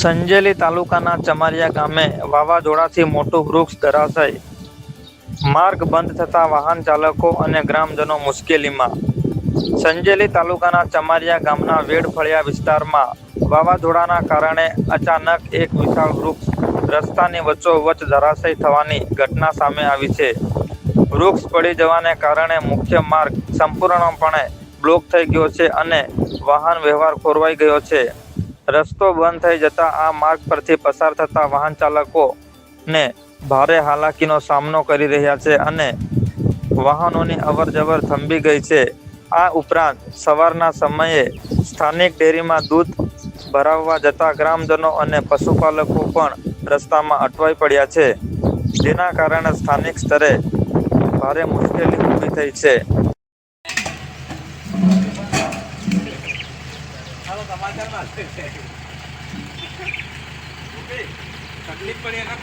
સંજેલી તાલુકાના ચમારિયા ગામે વાવાઝોડાથી મોટું વૃક્ષ ધરાશાયી, માર્ગ બંધ થતા વાહન ચાલકો અને ગ્રામજનો મુશ્કેલીમાં। સંજેલી તાલુકાના ચમારિયા ગામના વેડફળિયા વિસ્તારમાં વાવાઝોડાના કારણે અચાનક એક વિશાળ વૃક્ષ રસ્તાની વચ્ચોવચ્ચ ધરાશાયી થવાની ઘટના સામે આવી છે। વૃક્ષ પડી જવાને કારણે મુખ્ય માર્ગ સંપૂર્ણપણે બ્લોક થઈ ગયો છે અને વાહન વ્યવહાર ખોરવાઈ ગયો છે। રસ્તો બંધ થઈ જતા આ માર્ગ પરથી પસાર થતા વાહન ચાલકોને ભારે હાલાકીનો સામનો કરી રહ્યા છે અને વાહનોની અવરજવર થંભી ગઈ છે। આ ઉપરાંત સવારના સમયે સ્થાનિક ડેરીમાં દૂધ ભરાવવા જતા ગ્રામજનો અને પશુપાલકો પણ રસ્તામાં અટવાઈ પડ્યા છે, જેના કારણે સ્થાનિક સ્તરે ભારે મુશ્કેલી ઊભી થઈ છે। तकलीफ पड़ी है ना